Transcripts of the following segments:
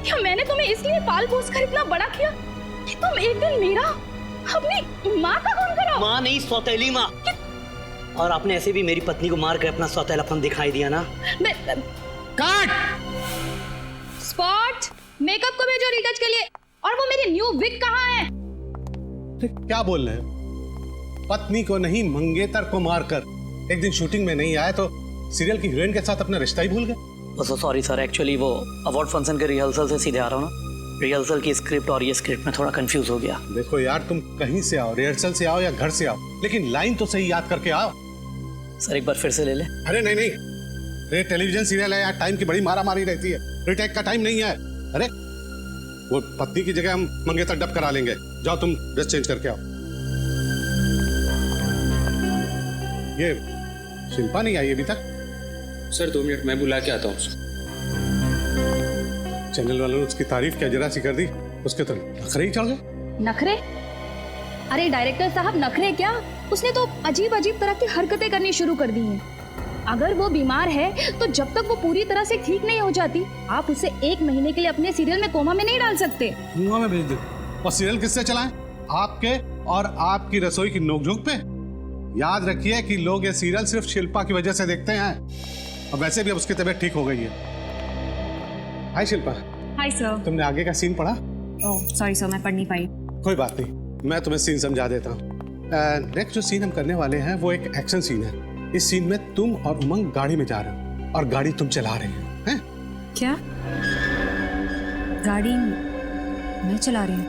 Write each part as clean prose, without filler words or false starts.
क्या मैंने तुम्हें इसलिए पाल पोस कर इतना बड़ा किया कि तुम एक दिन मेरा अपनी माँ का खून कराओ? माँ नहीं, सौतेली माँ। और आपने ऐसे भी मेरी पत्नी को मार कर अपना सौतेलापन दिखाई दिया ना। काट। स्पॉट, मेकअप को भेजो रीटच के लिए। और वो मेरी न्यू विग कहाँ है? क्या बोल रहे हैं? पत्नी को नहीं, मंगेतर को मारकर एक दिन शूटिंग में नहीं आया तो सीरियल की हीरोइन के साथ अपना रिश्ता ही भूल गए। सॉरी सर, एक्चुअली वो अवार्ड फंक्शन के रिहर्सल से सीधे आ रहा हूँ ना। रिहर्सल की स्क्रिप्ट और ये स्क्रिप्ट में थोड़ा कंफ्यूज हो गया। देखो यार, तुम कहीं से आओ, रिहर्सल से आओ या घर से आओ, लेकिन लाइन तो सही याद करके आओ। सर एक बार फिर से ले ले। अरे नहीं नहीं, ये टेलीविजन सीरियल है यार, टाइम की बड़ी मारा मारी रहती है, रिटेक का टाइम नहीं है। अरे वो पत्नी की जगह हम मंगेतर डब करा लेंगे। जाओ तुम ड्रेस चेंज करके आओ। ये शिल्पा नहीं आई अभी तक? सर 2 मिनट, मैं बुला के आता हूँ उसको। चैनल वालों ने उसकी तारीफ क्या जरा सी कर दी, उसके तो नखरे ही चढ़ गए। नखरे? अरे डायरेक्टर साहब, नखरे क्या? उसने तो अजीब अजीब तरह की हरकतें करनी शुरू कर दी हैं। अगर वो बीमार है तो जब तक वो पूरी तरह से ठीक नहीं हो जाती, आप उसे 1 महीने के लिए अपने सीरियल में कोमा में नहीं डाल सकते। कोमा में भेज दो। और सीरियल किससे चलाएं? आपके और आपकी रसोई की नोकझोंक पे। याद रखिए कि लोग ये सीरियल सिर्फ शिल्पा की वजह से देखते हैं। और वैसे भी अब उसकी तबीयत ठीक हो गई है। हाय शिल्पा। Hi sir. तुमने आगे का सीन पढ़ा? ओह सॉरी सर, मैं पढ़ नहीं पाई। कोई बात नहीं, मैं तुम्हें सीन समझा देता हूँ। नेक्स्ट जो सीन हम करने वाले हैं वो एक एक्शन सीन है। इस सीन में तुम और उमंग गाड़ी में जा रहे हो और गाड़ी तुम चला रहे हो, हैं? क्या? गाड़ी मैं चला रही हूँ?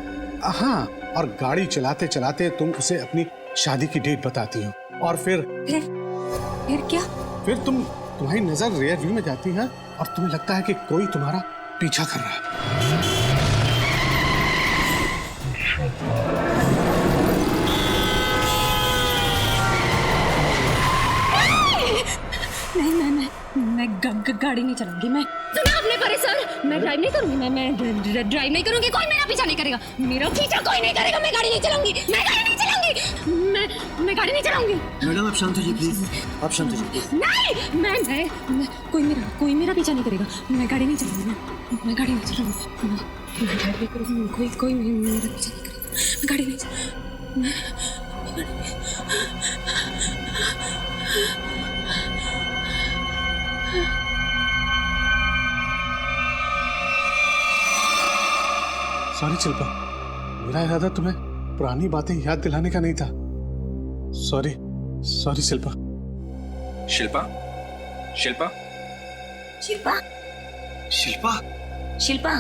हाँ, और गाड़ी चलाते चलाते तुम उसे अपनी शादी की डेट बताती हो और फिर क्या? फिर तुम्हारी नजर रियर व्यू में जाती है और तुम्हें लगता है कि कोई तुम्हारा पीछा कर रहा है। मैं गाड़ी नहीं चलाऊंगी। मैं सुना आपने परे सर, मैं ड्राइव नहीं करूंगी। मैं ड्राइव नहीं करूंगी। कोई मेरा पीछा नहीं करेगा। मेरा पीछा कोई नहीं करेगा। मैं गाड़ी नहीं चलाऊंगी। मैं गाड़ी नहीं चलाऊंगी। मैं गाड़ी नहीं चलाऊंगी। मैडम आप शांत हो जाइए प्लीज, आप शांत हो जाइए। नहीं, मैं कोई मेरा पीछा नहीं करेगा। मैं गाड़ी नहीं चलाऊंगी। मैं गाड़ी नहीं चलाऊंगी। मैं ड्राइव नहीं करूंगी। कोई मेरा पीछा नहीं करेगा। मैं गाड़ी नहीं चलाऊंगी। सॉरी शिल्पा, मेरा इरादा तुम्हें पुरानी बातें याद दिलाने का नहीं था। सॉरी शिल्पा। शिल्पा, शिल्पा, शिल्पा, शिल्पा, शिल्पा,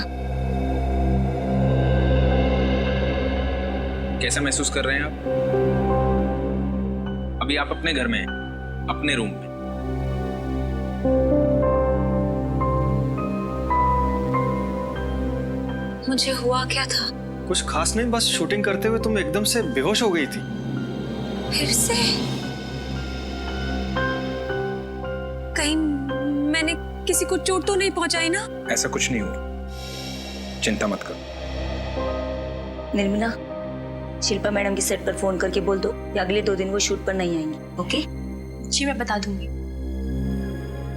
कैसा महसूस कर रहे हैं आप? अभी आप अपने घर में हैं, अपने रूम में। मुझे हुआ क्या था? कुछ खास नहीं, बस शूटिंग करते हुए तुम एकदम से बेहोश हो गई थी। फिर से? कहीं मैंने किसी को चोट तो नहीं पहुंचाई ना? ऐसा कुछ नहीं हुआ, चिंता मत करो। निर्मला, शिल्पा मैडम की सेट पर फोन करके बोल दो कि अगले 2 दिन वो शूट पर नहीं आएंगी। ओके? जी मैं बता दूंगी।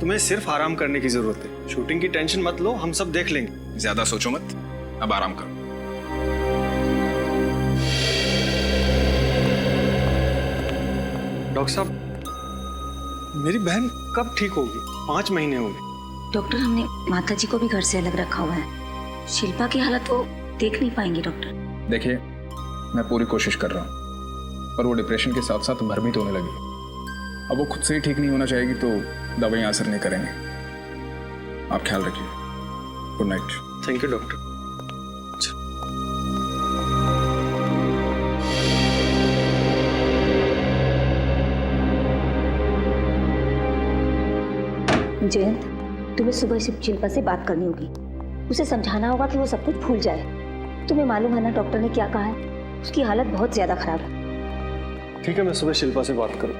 तुम्हें सिर्फ आराम करने की जरूरत है। शूटिंग की टेंशन मत लो, हम सब देख लेंगे। ज्यादा सोचो मत, अब आराम करो। डॉक्टर साहब, मेरी बहन कब ठीक होगी? 5 महीने हो गए। डॉक्टर, हमने माता जी को भी घर से अलग रखा हुआ है। शिल्पा की हालत वो देख नहीं पाएंगे डॉक्टर। देखिए, मैं पूरी कोशिश कर रहा हूँ, पर वो डिप्रेशन के साथ साथ भ्रमित होने लगी। अब वो खुद से ही ठीक नहीं होना चाहेगी तो दवाइयाँ असर नहीं करेंगे। आप ख्याल रखिए। Good night. Thank you doctor. Jayant, तुम्हें सुबह से शिल्पा से बात करनी होगी। उसे समझाना होगा कि वो सब कुछ भूल जाए। तुम्हें मालूम है ना डॉक्टर ने क्या कहा है? उसकी हालत बहुत ज्यादा खराब है। ठीक है, मैं सुबह शिल्पा से बात करूँ।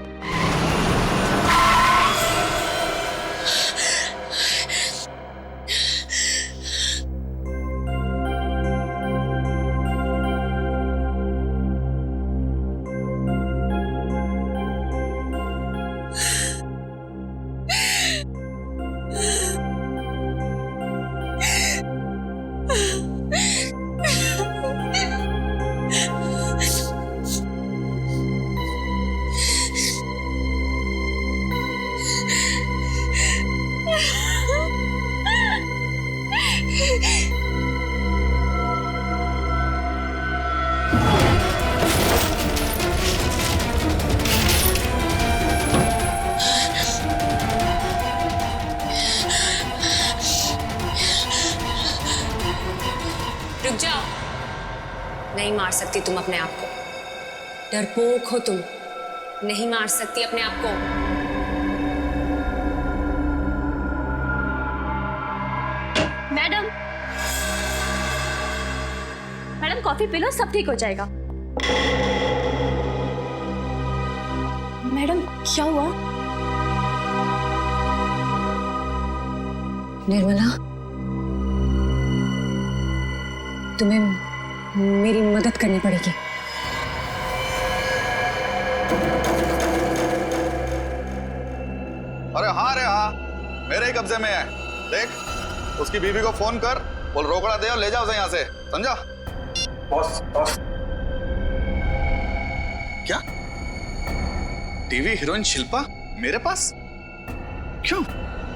रुक जाओ। नहीं मार सकती तुम अपने आप को, डरपोक हो तुम, नहीं मार सकती अपने आप को। Madam, madam coffee P low, सब ठीक हो जाएगा। मैडम क्या हुआ? निर्मला, तुम्हें मेरी मदद करनी पड़ेगी। अरे हाँ, मेरे ही कब्जे में है। देख, उसकी बीवी को फोन कर, बोल रोकड़ा दे और ले जाओ उसे यहाँ से, समझा? बॉस क्या? टीवी हीरोइन शिल्पा मेरे पास? क्यों?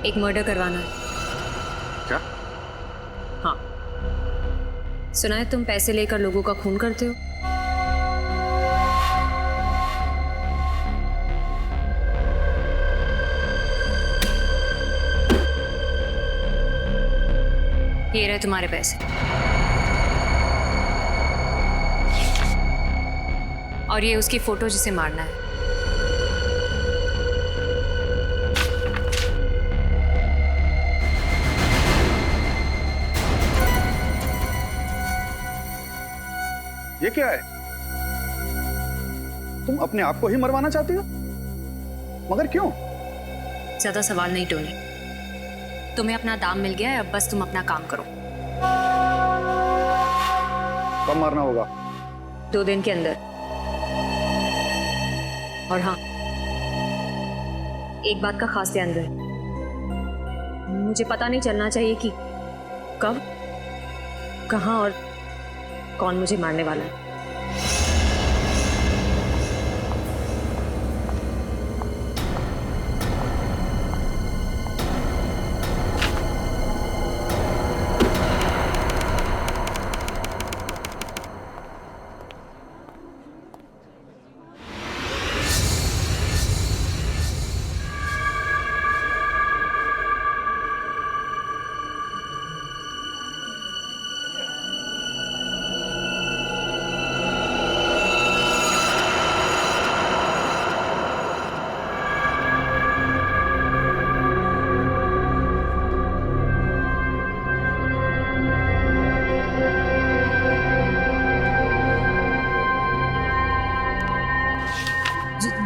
एक मर्डर करवाना है। क्या? हाँ, सुना है तुम पैसे लेकर लोगों का खून करते हो। ये रहे तुम्हारे पैसे, और ये उसकी फोटो जिसे मारना है। ये क्या है? तुम अपने आप को ही मरवाना चाहती हो? मगर क्यों? ज्यादा सवाल नहीं टोनी, तुम्हें अपना दाम मिल गया है, अब बस तुम अपना काम करो। कब मारना होगा? 2 दिन के अंदर। और हाँ, एक बात का खास ध्यान रहे, मुझे पता नहीं चलना चाहिए कि कब, कहाँ और कौन मुझे मारने वाला है।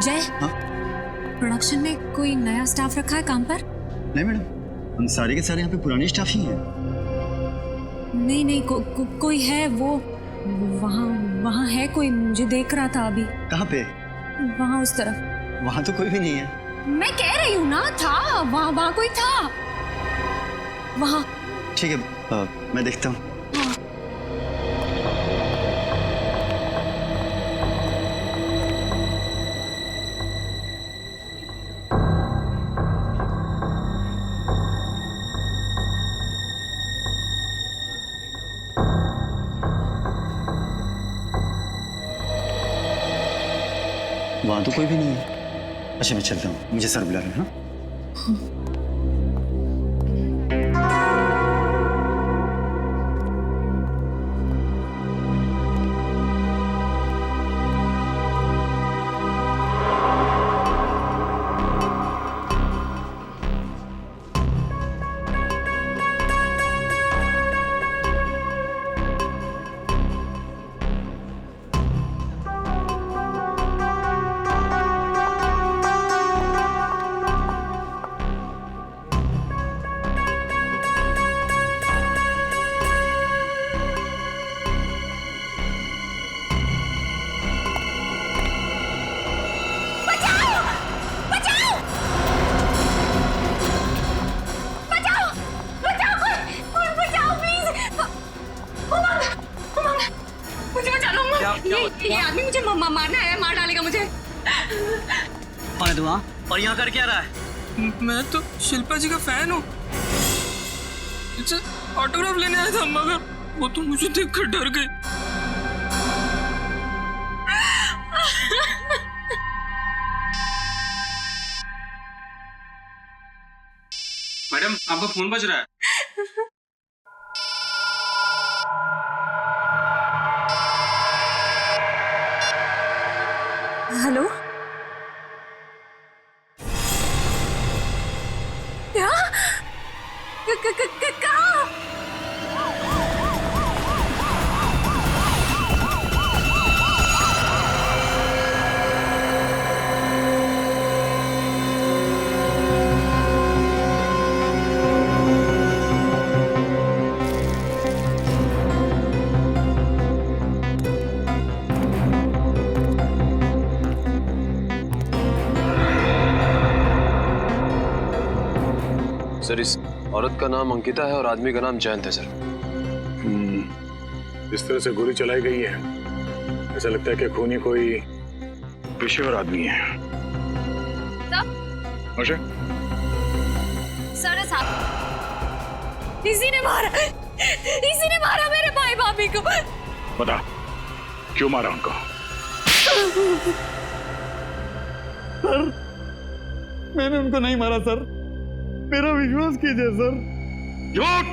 जय, प्रोडक्शन में कोई नया स्टाफ रखा है काम पर? नहीं मैडम, हम सारे के सारे यहाँ पे पुराने स्टाफ ही हैं। नहीं, कोई है, वो वहाँ है कोई, मुझे देख रहा था अभी। कहाँ पे? वहाँ उस तरफ। वहाँ तो कोई भी नहीं है। मैं कह रही हूँ ना, था वहाँ कोई था वहाँ। ठीक है, मैं देखता हूँ। वहाँ तो कोई भी नहीं है। अच्छा मैं चलता हूँ, मुझे सर बुला रहे हैं। हाँ? ये आदमी मुझे मारना है, मार डालेगा मुझे। कौन है तू वहाँ? और यहाँ कर क्या रहा है? मैं तो शिल्पा जी का फैन हूँ, इनसे ऑटोग्राफ लेने आया था, मगर वो तो मुझे देखकर डर गई। मैडम, आपका फोन बज रहा है। हेलो, क्या? कहाँ? सर, इस औरत का नाम अंकिता है और आदमी का नाम जयंत है सर। इस तरह से गोली चलाई गई है, ऐसा लगता है कि खूनी कोई पेशेवर आदमी है। सर साहब, इसी ने मारा मेरे भाई भाभी को। बता, क्यों मारा उनको? सर, मैंने उनको नहीं मारा सर, मेरा विश्वास कीजिए सर। झूठ?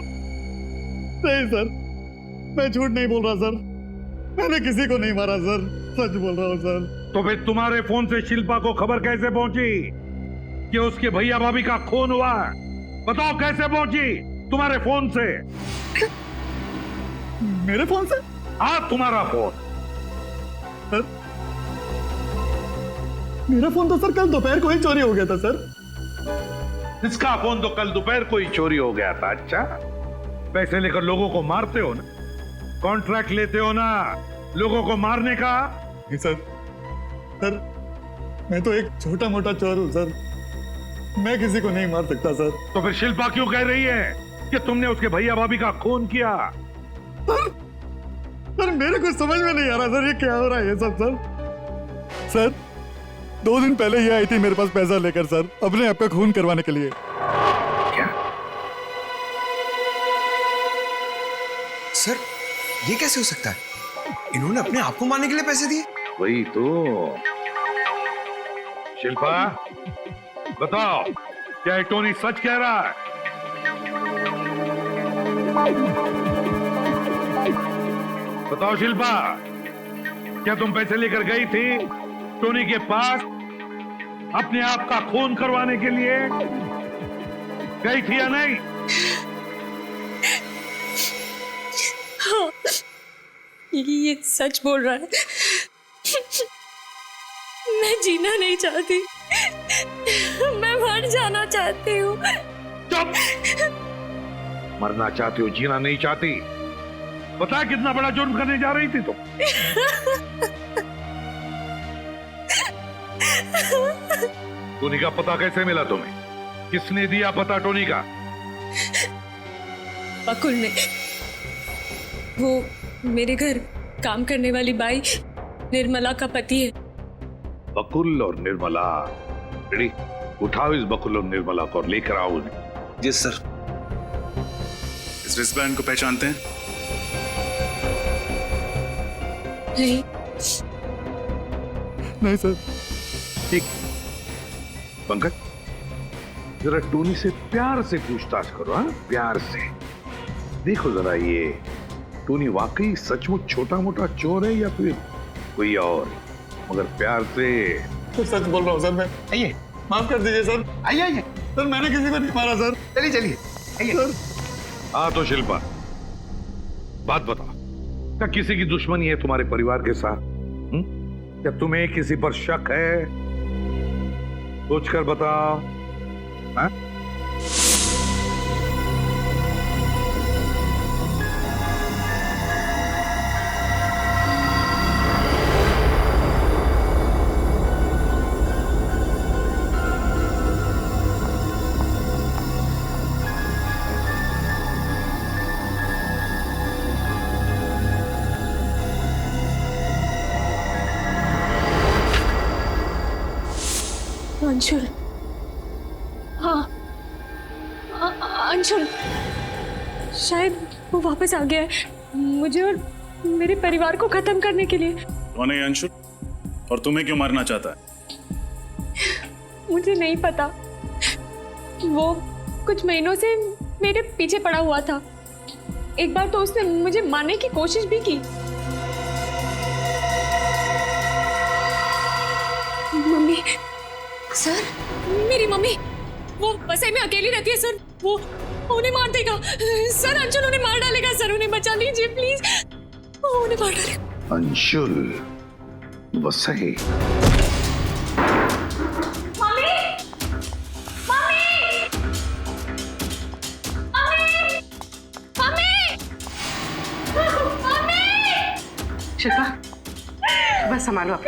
नहीं सर, मैं झूठ नहीं बोल रहा सर, मैंने किसी को नहीं मारा सर, सच बोल रहा हूँ सर। तो फिर तुम्हारे फोन से शिल्पा को खबर कैसे पहुंची कि उसके भैया भाभी का खून हुआ? बताओ कैसे पहुंची तुम्हारे फोन से? मेरे फोन से? हाँ, तुम्हारा फोन। सर, मेरा फोन तो सर कल दोपहर को ही चोरी हो गया था सर। इसका फोन तो कल दोपहर को ही चोरी हो गया था। अच्छा, पैसे लेकर लोगों को मारते हो ना, कॉन्ट्रैक्ट लेते हो ना लोगों को मारने का। सर, सर, मैं तो एक छोटा मोटा चोर हूं सर, मैं किसी को नहीं मार सकता सर। तो फिर शिल्पा क्यों कह रही है कि तुमने उसके भैया भाभी का खून किया? सर, मेरे कुछ समझ में नहीं आ रहा सर, ये क्या हो रहा है ये सब सर। सर, 2 दिन पहले ये आई थी मेरे पास पैसा लेकर सर, अपने आप का खून करवाने के लिए। क्या? सर, ये कैसे हो सकता है? इन्होंने अपने आप को मारने के लिए पैसे दिए? वही तो। शिल्पा, बताओ, क्या टोनी सच कह रहा है? बताओ शिल्पा, क्या तुम पैसे लेकर गई थी टोनी के पास अपने आप का खून करवाने के लिए? गई थी या नहीं? हाँ, ये सच बोल रहा है। मैं जीना नहीं चाहती, मैं मर जाना चाहती हूँ। चुप! मरना चाहती हो, जीना नहीं चाहती? पता है कितना बड़ा जुर्म करने जा रही थी तुम? टोनी का पता कैसे मिला तुम्हें? किसने दिया पता टोनी का? बकुल ने। वो मेरे घर काम करने वाली बाई निर्मला का पति है। बकुल और निर्मला? रेडी, उठाओ इस बकुल और निर्मला को और लेकर आओ उन्हें। जी सर। इस रिस्टबैंड को पहचानते हैं? नहीं सर। ठीक, पंकज, जरा टोनी से प्यार से पूछताछ करो। हाँ, प्यार से। देखो जरा, ये टोनी वाकई सचमुच छोटा मोटा चोर है या फिर कोई और? मगर प्यार से। तो सच बोल रहा हूँ सर मैं। आइए, माफ कर दीजिए सर। आइए। सर, मैंने किसी को नहीं मारा सर। चलिए आइए। हाँ तो शिल्पा, बात बताओ, क्या किसी की दुश्मनी है तुम्हारे परिवार के साथ? क्या तुम्हें किसी पर शक है? सोचकर बताओ। हाँ? अंशुल, हाँ अंशुल, शायद वो वापस आ गया है मुझे और मेरे परिवार को खत्म करने के लिए। कौन है अंशुल और तुम्हें क्यों मारना चाहता है? मुझे नहीं पता, वो कुछ महीनों से मेरे पीछे पड़ा हुआ था। एक बार तो उसने मुझे मारने की कोशिश भी की। मम्मी, सर, मेरी मम्मी वो बसे में अकेली रहती है सर, वो उन्हें मार देगा सर, अंशुल उन्हें मार डालेगा सर, उन्हें बचा लीजिए प्लीज, वो उन्हें मार डालेगा। अंशुल वसई शिल्पा, बस संभालो आप।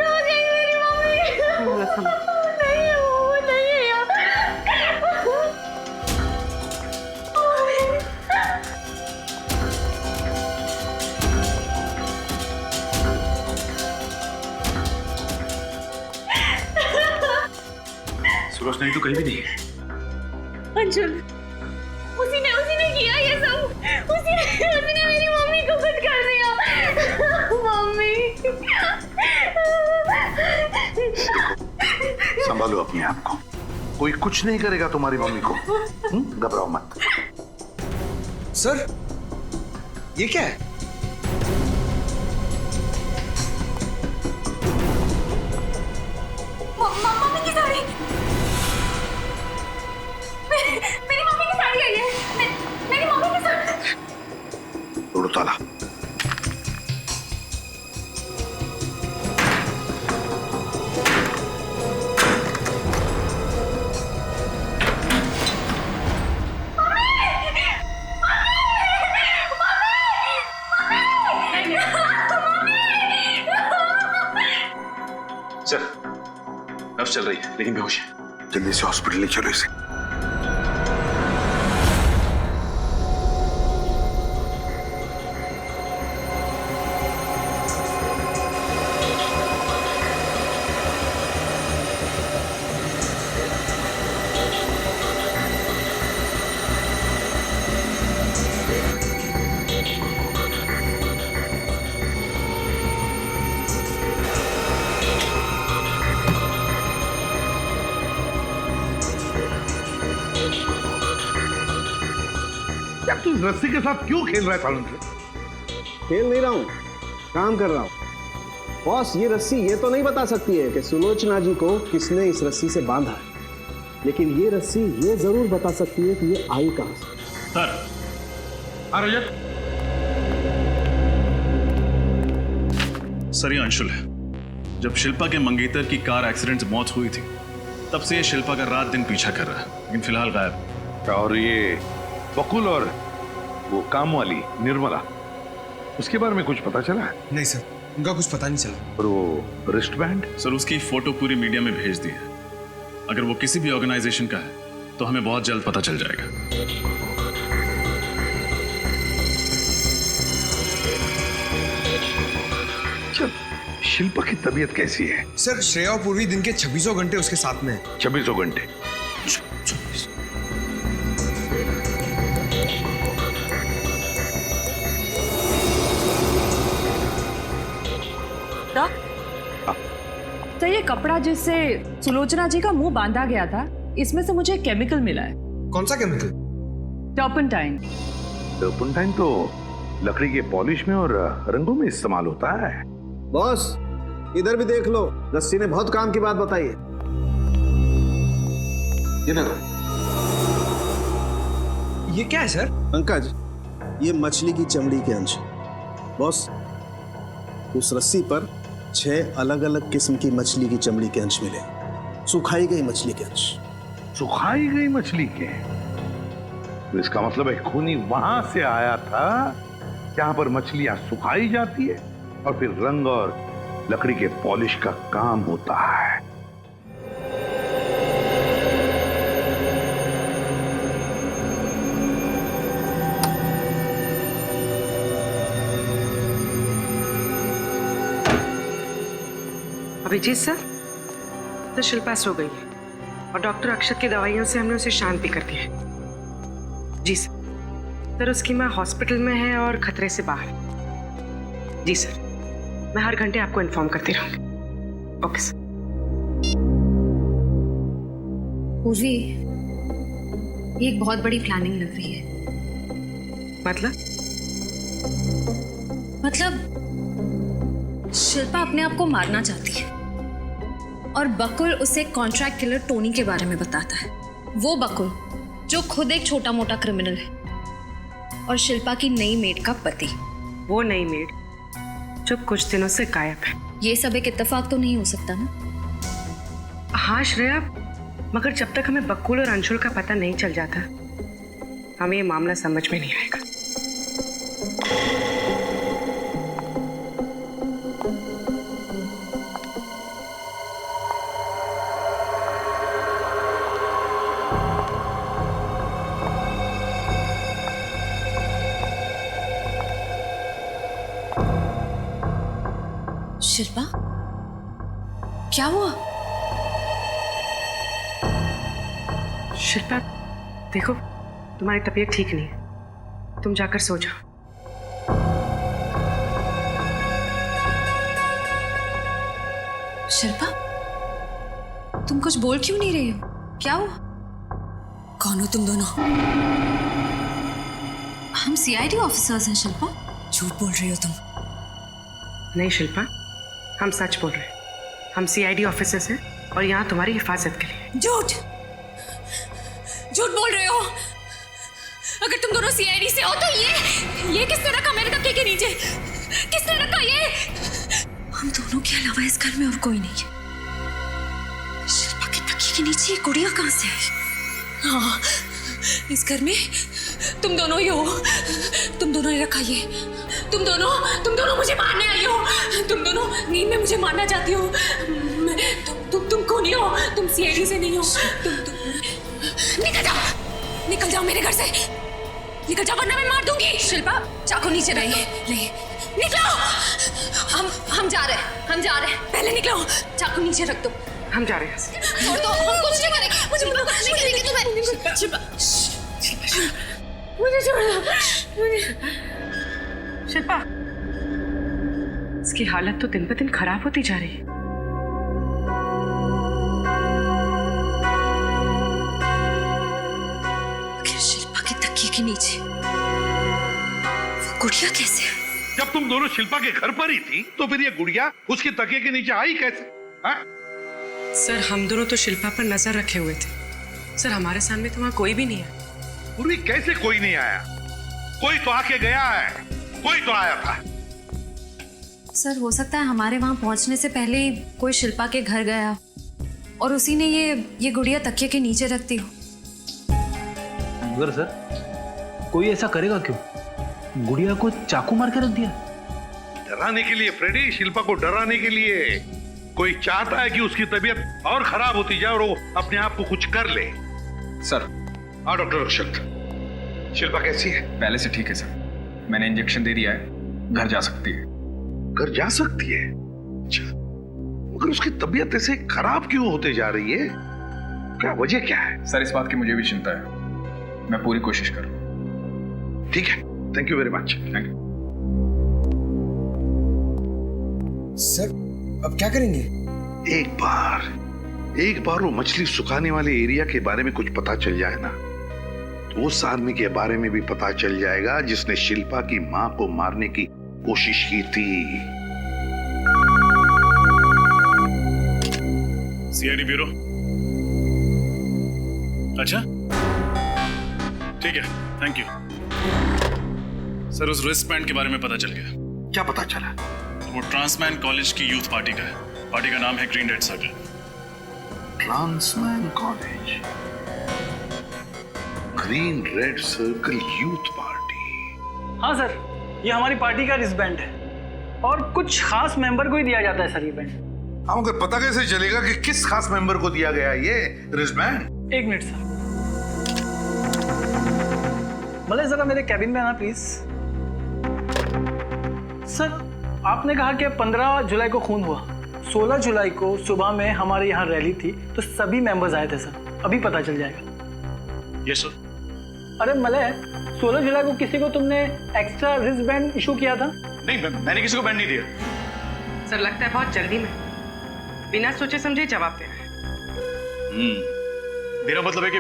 सूरज नहीं तो कहीं भी नहीं। अंशुल, उसी ने किया ये सब, उसी ने मेरी मम्मी को कुछ कर दिया। मम्मी, संभालो अपने आप को, कोई कुछ नहीं करेगा तुम्हारी मम्मी को, घबराओ मत। सर, ये क्या है? मम्मी की साड़ी, मेरी मम्मी की साड़ी आई है, मेरी मम्मी की साड़ी। तोड़ो ताला। सर, नर्स चल रही है लेकिन बेहोश है। जल्दी से हॉस्पिटल ले चलो इसे। यार तू इस रस्सी के साथ क्यों खेल रहा है सालन से? खेल नहीं रहा हूँ, काम कर रहा हूँ। बॉस, ये रस्सी ये तो नहीं बता सकती है कि सुलोचना जी को किसने इस रस्सी से बांधा है, लेकिन ये रस्सी ये जरूर बता सकती है कि ये आई कहां से। सर, रजत। सर, ये अंशुल है। जब शिल्पा के मंगेतर की कार एक्सीडेंट से मौत हुई थी, तब से ये शिल्पा का रात दिन पीछा कर रहा है, लेकिन फिलहाल गायब। और ये बकुल और वो काम वाली निर्मला, उसके बारे में कुछ पता चला? नहीं सर, उनका कुछ पता नहीं चला। और वो रिस्ट बैंड? सर, उसकी फोटो पूरी मीडिया में भेज दी है। अगर वो किसी भी ऑर्गेनाइजेशन का है तो हमें बहुत जल्द पता चल जाएगा। शिल्पा की तबीयत कैसी है? सर, श्रेया और पूर्वी दिन के 26 घंटे उसके साथ में है। 26 घंटे? तो ये कपड़ा जिससे सुलोचना जी का मुंह बांधा गया था, इसमें से मुझे केमिकल मिला है। कौन सा केमिकल? टर्पेंटाइन। टर्पेंटाइन तो लकड़ी के पॉलिश में और रंगों में इस्तेमाल होता है। बॉस, इधर भी देख लो, रस्सी ने बहुत काम की बात बताई है। ये देखो, ये क्या है सर? पंकज, ये मछली की चमड़ी के अंश है। बॉस, उस रस्सी पर 6 अलग अलग किस्म की मछली की चमड़ी के अंश मिले, सुखाई गई मछली के अंश। सुखाई गई मछली के? तो इसका मतलब है खूनी वहां से आया था जहां पर मछलियां सुखाई जाती है और फिर रंग और लकड़ी के पॉलिश का काम होता है। अभिजीत सर, तो शिल्पा सो गई है और डॉक्टर अक्षत की दवाइयों से हमने उसे शांत भी कर दिया है। जी सर, उसकी माँ हॉस्पिटल में है और खतरे से बाहर। जी सर, मैं हर घंटे आपको इन्फॉर्म करती रहूंगी। Okay sir. पूर्वी, ये एक बहुत बड़ी प्लानिंग लग रही है। मतलब शिल्पा अपने आप को मारना चाहती है और बकुल उसे कॉन्ट्रैक्ट किलर टोनी के बारे में बताता है। वो बकुल जो खुद एक छोटा मोटा क्रिमिनल है और शिल्पा की नई मेड का पति। वो नई मेड जो कुछ दिनों से गायब है। ये सब एक इत्तेफाक तो नहीं हो सकता ना? हाँ श्रेया, मगर जब तक हमें बकुल और अंशुल का पता नहीं चल जाता, हमें ये मामला समझ में नहीं आएगा। शिल्पा, क्या हुआ? शिल्पा देखो, तुम्हारी तबीयत ठीक नहीं है, तुम जाकर सो जाओ। शिल्पा, तुम कुछ बोल क्यों नहीं रही हो? क्या हुआ? कौन हो तुम दोनों? हम सीआईडी ऑफिसर्स हैं शिल्पा। झूठ बोल रही हो तुम। नहीं शिल्पा, हम सच बोल रहे हैं। हम सीआईडी ऑफिसर्स हैं और यहाँ तुम्हारी हिफाजत के लिए। झूठ बोल रहे हो। अगर तुम दोनों सीआईडी से हो तो ये किसने रखा मेरे तकिए के नीचे? किसने रखा ये? हम दोनों के अलावा इस घर में और कोई नहीं है। शिल्पा के तकिए के नीचे ये गुड़िया कहाँ से आई? हाँ, इस घर में तुम दोनों ही हो। तुम दोनों ने रखा ये। तुम दोनों मुझे मारने आई हो। तुम दोनों नींद में मुझे मारना चाहती हो। तुम खूनी हो। तुम सीआईडी से नहीं हो। तुम निकल जाओ मेरे घर से। निकल जाओ वरना मैं मार दूंगी। शिल्पा, चाकू नीचे ले। निकलो। हम जा रहे हैं। पहले निकलो। चाकू नीचे रख दो। हम जा रहे हैं। और तो हम कुछ नहीं करेंगे। मुझे नहीं करेंगे तुम्हें। शिल्पा, मुझे छोड़ दो। शिल्पा, इसकी हालत तो दिन ब दिन खराब होती जा रही है। शिल्पा के तकिए के नीचे वो गुड़िया कैसे है? जब तुम दोनों शिल्पा के घर पर ही थी तो फिर ये गुड़िया उसके तकिए के नीचे आई कैसे? हा? सर, हम दोनों तो शिल्पा पर नजर रखे हुए थे। सर, हमारे सामने तो वहां कोई भी नहीं आया। पूर्वी, कैसे कोई नहीं आया? कोई तो आके गया है। कोई तो आया था। सर, हो सकता है हमारे वहां पहुंचने से पहले ही कोई शिल्पा के घर गया और उसी ने ये गुड़िया तकिए के नीचे रखती हो। मगर सर, कोई ऐसा करेगा क्यों? गुड़िया को चाकू मार के रख दिया। डराने के लिए फ्रेडी, शिल्पा को डराने के लिए। कोई चाहता है कि उसकी तबीयत और खराब होती जाए और वो अपने आप को कुछ कर ले। सर। हाँ डॉक्टर अक्षत, शिल्पा कैसी है? पहले से ठीक है सर। मैंने इंजेक्शन दे दिया है, घर जा सकती है। घर जा सकती है? अच्छा, मगर उसकी तबीयत ऐसे खराब क्यों होते जा रही है? क्या वजह क्या है? सर, इस बात की मुझे भी चिंता है। मैं पूरी कोशिश करूँ। ठीक है, thank you very much. Thank you sir. अब क्या करेंगे? एक बार वो मछली सुखाने वाले एरिया के बारे में कुछ पता चल जाए ना, तो उस आदमी के बारे में भी पता चल जाएगा जिसने शिल्पा की मां को मारने की कोशिश की थी। CID bureau. अच्छा, ठीक है, थैंक यू। सर, उस रिस्ट बैंड के बारे में पता चल गया। क्या पता चला? वो ट्रांसमैन कॉलेज की यूथ पार्टी का है। पार्टी का नाम है green red circle. Transman college, green red circle youth party. हाँ सर, ये हमारी पार्टी का रिस्टबैंड है और कुछ खास मेंबर को ही दिया जाता है सर ये बैंड। हाँ, मगर पता कैसे चलेगा कि किस खास मेंबर को दिया गया ये रिस्टबैंड? एक मिनट सर, भले जरा मेरे कैबिन में आना प्लीज। सर, आपने कहा कि 15 जुलाई को खून हुआ। 16 जुलाई को सुबह में हमारे यहाँ रैली थी तो सभी मेंबर्स आए थे सर। अभी पता चल जाएगा। ये सर। अरे मलय, 16 जुलाई को किसी को तुमने एक्स्ट्रा रिस्ट बैंड इशू किया था? नहीं, मैंने किसी को बैंड नहीं दिया। सर लगता है बहुत जल्दी में बिना सोचे समझे जवाब दे रहे हैं। मेरा मतलब है कि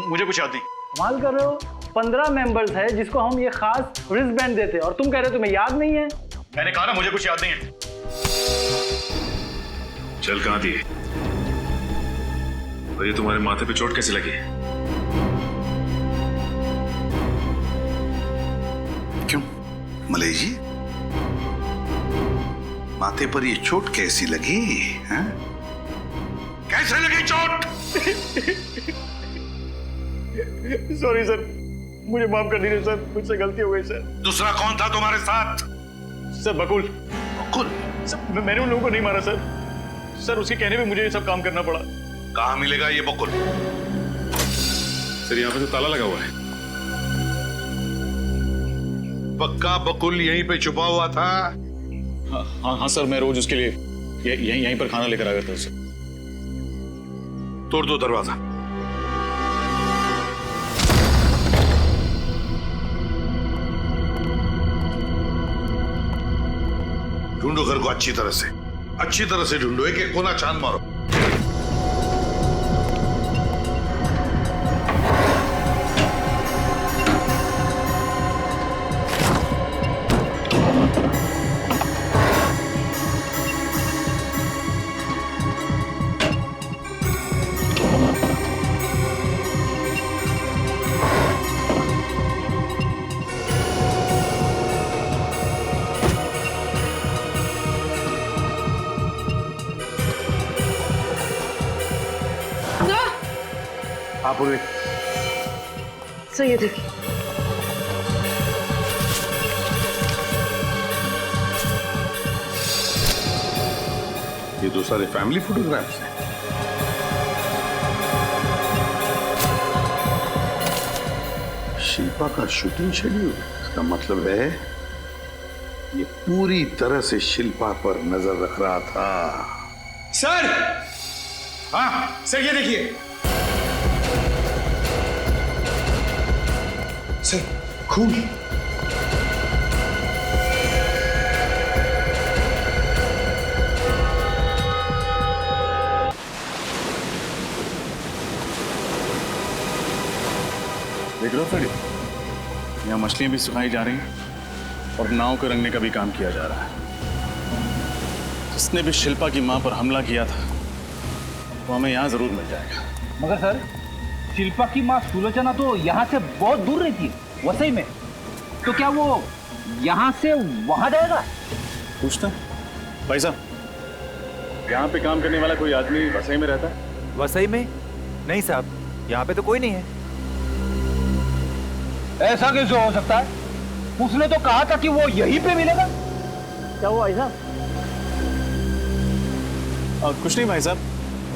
मुझे कुछ याद नहीं। कमाल कर रहे हो, 15 मेंबर्स है जिसको हम ये खास रिस्ट बैंड देते हैं और तुम कह रहे हो तुम्हें याद नहीं है। मैंने कहा ना मुझे कुछ याद नहीं है। चल कहाँ दिए? और ये तुम्हारे माथे पे चोट कैसे लगी? क्यों मलय जी, माथे पर ये चोट कैसी लगी? हैं? कैसे लगी चोट? सॉरी सर, मुझे माफ कर दीजिए सर, मुझसे गलती हो गई सर। दूसरा कौन था तुम्हारे साथ? सर बकुल। बकुल? सर मैंने उन लोगों को नहीं मारा सर। सर उसके कहने पे मुझे ये सब काम करना पड़ा। कहाँ मिलेगा ये बकुल? सर यहाँ पे तो ताला लगा हुआ है। पक्का बकुल यहीं पे छुपा हुआ था? हाँ सर, मैं रोज उसके लिए यहीं पर खाना लेकर आ गया था उसे। तोड़ दो दरवाजा। ढूंढो घर को अच्छी तरह से ढूंढो, एक एक कोना छान मारो। आप सर ये देखिए, ये तो सारे फैमिली फोटोग्राफ्स हैं। शिल्पा का शूटिंग शेड्यूल, इसका मतलब है ये पूरी तरह से शिल्पा पर नजर रख रहा था। सर! हाँ सर, ये देखिए सर, खून। देख लो सर, यहाँ मछलियां भी सुखाई जा रही हैं और नाव को रंगने का भी काम किया जा रहा है। जिसने भी शिल्पा की मां पर हमला किया था वो हमें यहाँ जरूर मिल जाएगा। मगर सर, शिल्पा की माँ सुलोचना तो यहाँ से बहुत दूर रहती है, वसई में। तो क्या वो यहाँ से वहां जाएगा? पूछता भाई साहब, यहाँ पे काम करने वाला कोई आदमी वसई में रहता है? वसई में? नहीं साहब, यहाँ पे तो कोई नहीं है। ऐसा कैसे हो सकता है? उसने तो कहा था कि वो यहीं पे मिलेगा। क्या हुआ ऐसा? कुछ नहीं भाई साहब,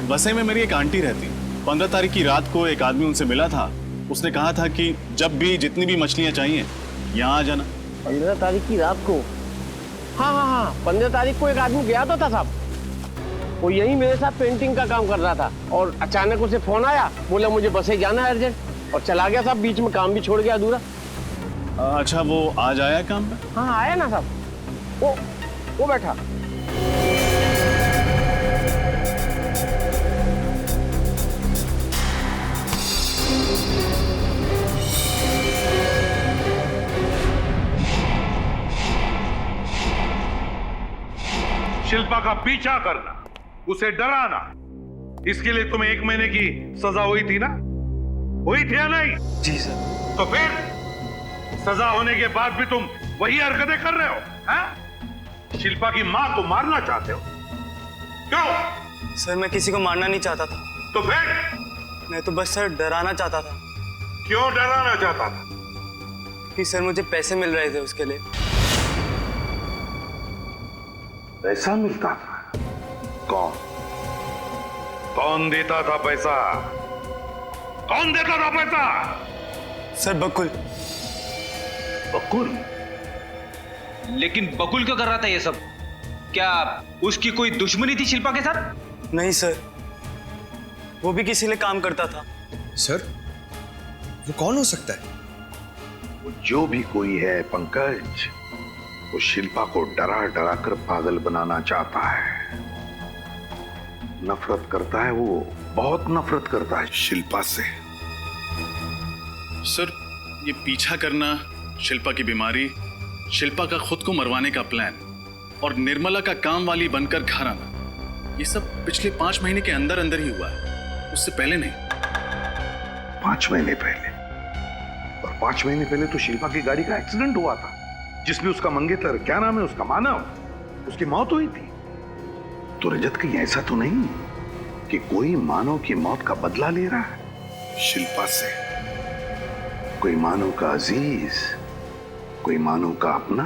वसई में मेरी एक आंटी रहती। 15 तारीख की रात को एक आदमी उनसे मिला था। उसने कहा था कि जब भी जितनी भी मछलियां चाहिए यहाँ आ जाना। 15 तारीख की रात को? हाँ, 15 तारीख को एक आदमी गया तो था साहब। वो यही मेरे साथ पेंटिंग का काम कर रहा था और अचानक उसे फोन आया, बोला मुझे बसे जाना है अर्जेंट, और चला गया साहब। बीच में काम भी छोड़ गया अधूरा। अच्छा, वो आज आया काम पे? हाँ आया ना साहब, वो बैठा। शिल्पा का पीछा करना, उसे डराना, इसके लिए तुम्हें 1 महीने की सजा हुई थी ना? हुई थी या नहीं? जी सर। तो फिर सजा होने के बाद भी तुम वही हरकतें कर रहे हो? हाँ? शिल्पा की मां को मारना चाहते हो? क्यों? सर मैं किसी को मारना नहीं चाहता था। तो फिर? मैं तो बस सर डराना चाहता था। क्यों डराना चाहता था? कि सर मुझे पैसे मिल रहे थे उसके लिए। पैसा मिलता था? कौन देता था पैसा? कौन देता था पैसा? सर बकुल। बकुल? लेकिन बकुल क्यों कर रहा था ये सब? क्या उसकी कोई दुश्मनी थी शिल्पा के साथ? नहीं सर, वो भी किसी लिए काम करता था। सर, वो कौन हो सकता है? वो जो भी कोई है पंकज, वो शिल्पा को डरा डरा कर पागल बनाना चाहता है। नफरत करता है वो, बहुत नफरत करता है शिल्पा से। सर, ये पीछा करना, शिल्पा की बीमारी, शिल्पा का खुद को मरवाने का प्लान और निर्मला का काम वाली बनकर घर आना, ये सब पिछले 5 महीने के अंदर अंदर ही हुआ है, उससे पहले नहीं। 5 महीने पहले? और 5 महीने पहले तो शिल्पा की गाड़ी का एक्सीडेंट हुआ था, जिसमें उसका मंगेतर, क्या नाम है उसका, मानव, उसकी मौत हुई थी। तो रजत, कहीं ऐसा तो नहीं कि कोई मानव की मौत का बदला ले रहा है शिल्पा से? कोई मानव का अजीज, कोई मानव का अपना?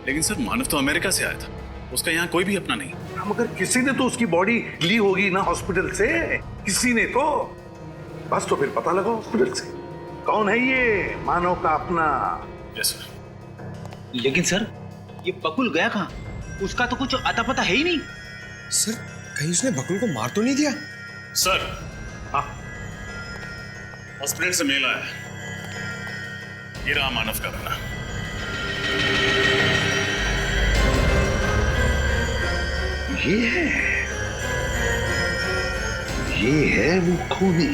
लेकिन सर, मानव तो अमेरिका से आया था, उसका यहाँ कोई भी अपना नहीं। मगर किसी ने तो उसकी बॉडी ली होगी ना हॉस्पिटल से, किसी ने तो। बस तो फिर पता लगा हॉस्पिटल से कौन है ये मानव का अपना। Yes sir. लेकिन सर, ये बकुल गया कहाँ? उसका तो कुछ अता पता है ही नहीं। सर, कहीं उसने बकुल को मार तो नहीं दिया? सर, हाँ, हॉस्पिटल से मेल आया, ये रहा मानव का बना। ये है वो खूनी।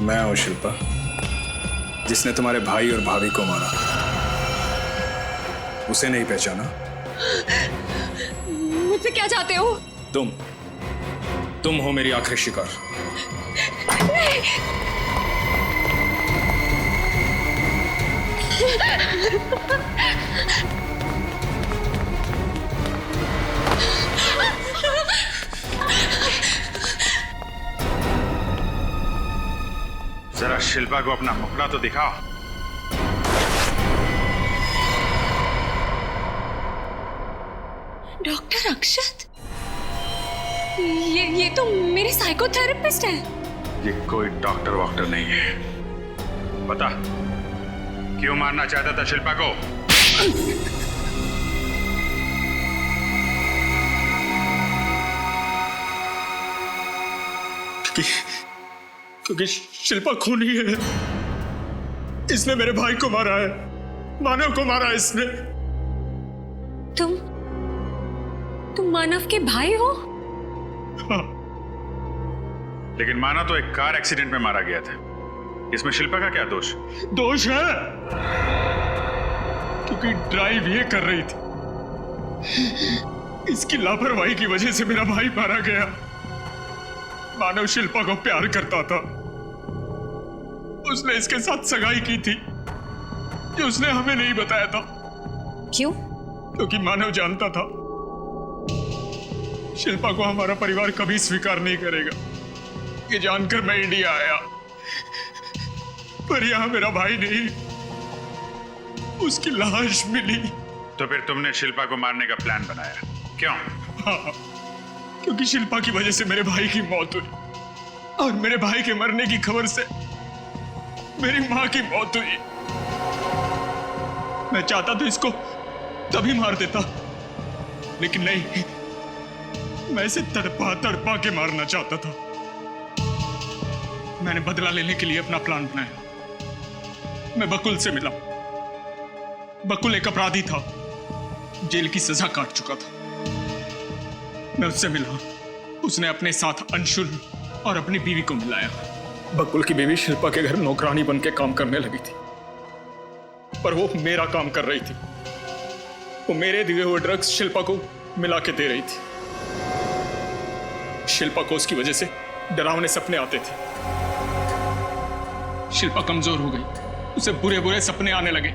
मैं हूं शिल्पा, जिसने तुम्हारे भाई और भाभी को मारा। उसे नहीं पहचाना? मुझसे क्या चाहते हो? तुम हो मेरी आखिरी शिकार। जरा शिल्पा को अपना मुखड़ा तो दिखाओ। डॉक्टर अक्षत, ये तो मेरे साइकोथेरेपिस्ट हैं। ये कोई डॉक्टर वॉक्टर नहीं है। बता, क्यों मारना चाहता था शिल्पा को? क्योंकि शिल्पा खूनी है। इसने मेरे भाई को मारा है, मानव को मारा है इसने। तुम मानव के भाई हो? हाँ। लेकिन मानव तो एक कार एक्सीडेंट में मारा गया था। इसमें शिल्पा का क्या दोष? दोष है क्योंकि ड्राइव ये कर रही थी। इसकी लापरवाही की वजह से मेरा भाई मारा गया। मानव शिल्पा को प्यार करता था। उसने इसके साथ सगाई की थी, जो उसने हमें नहीं बताया था। क्यों? क्योंकि मानव जानता था शिल्पा को हमारा परिवार कभी स्वीकार नहीं करेगा। ये जानकर मैं इंडिया आया, पर यहां मेरा भाई नहीं, उसकी लाश मिली। तो फिर तुमने शिल्पा को मारने का प्लान बनाया, क्यों? हाँ, क्योंकि शिल्पा की वजह से मेरे भाई की मौत हुई और मेरे भाई के मरने की खबर से मेरी माँ की मौत हुई। मैं चाहता तो इसको तभी मार देता, लेकिन नहीं, मैं इसे तड़पा तड़पा के मारना चाहता था। मैंने बदला लेने के लिए अपना प्लान बनाया। मैं बकुल से मिला। बकुल एक अपराधी था, जेल की सजा काट चुका था। मैं उससे मिला। उसने अपने साथ अंशुल और अपनी बीवी को मिलाया। बकुल की बीवी शिल्पा के घर नौकरानी बन के काम करने लगी थी, पर वो मेरा काम कर रही थी। वो मेरे दिए हुए ड्रग्स शिल्पा को मिला के दे रही थी। शिल्पा को उसकी वजह से डरावने सपने आते थे। शिल्पा कमजोर हो गई, उसे बुरे बुरे सपने आने लगे।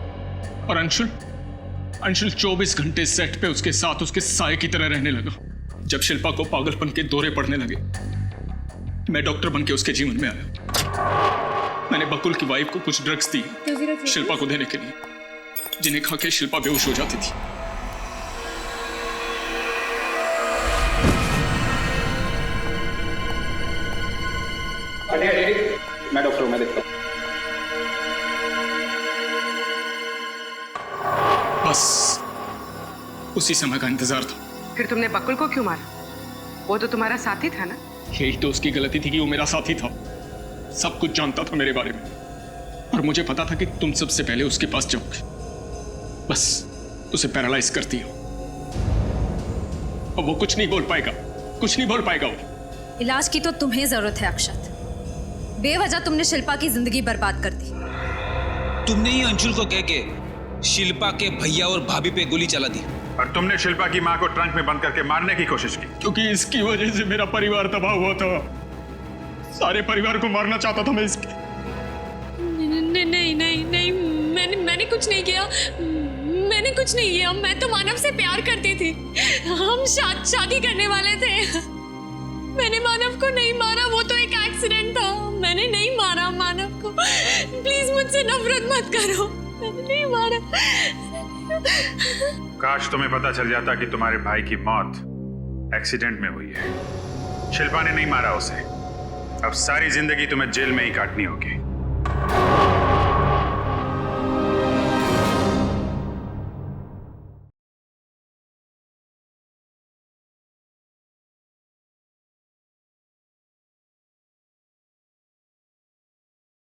और अंशुल 24 घंटे सेट पे उसके साथ उसके साए की तरह रहने लगा। जब शिल्पा को पागलपन के दौरे पड़ने लगे, मैं डॉक्टर बन के उसके जीवन में आया। मैंने बकुल की वाइफ को कुछ ड्रग्स दी शिल्पा को देने के लिए, जिन्हें खा के शिल्पा बेहोश हो जाती थी। मैं डॉक्टर हूं, मैं देखता हूं। बस उसी समय का इंतजार था। फिर तुमने बकुल को क्यों मारा? वो तो तुम्हारा साथी था ना? यही तो उसकी गलती थी कि वो मेरा साथी था। सब कुछ जानता था मेरे बारे में, और मुझे पता था कि तुम सबसे पहले उसके पास जाओगे। बस उसे पैरालाइज करती हो, और वो कुछ नहीं बोल पाएगा, कुछ नहीं बोल पाएगा वो। इलाज की तो तुम्हें जरूरत है अक्षत। बेवजह तुमने शिल्पा की जिंदगी बर्बाद कर दी। तुमने ही अंशुल को कह के शिल्पा के भैया और भाभी पे गोली चला दी। और तुमने शिल्पा की माँ को ट्रंक में बंद करके मारने की कोशिश की, क्योंकि इसकी वजह से मेरा परिवार तबाह हुआ था। सारे परिवार को मारना चाहता था मैं इसके। नहीं, मैंने कुछ नहीं किया। मैंने कुछ नहीं किया। मैं तो मानव से प्यार करती थी। हम शादी करने वाले थे। मैंने मानव को नहीं मारा, वो तो एक एक्सीडेंट था। मैंने नहीं मारा मानव को। प्लीज मुझसे नफरत मत करो। मैंने नहीं मारा। काश तुम्हें पता चल जाता कि तुम्हारे भाई की मौत एक्सीडेंट में हुई है। शिल्पा ने नहीं मारा उसे। अब सारी जिंदगी तुम्हें जेल में ही काटनी होगी।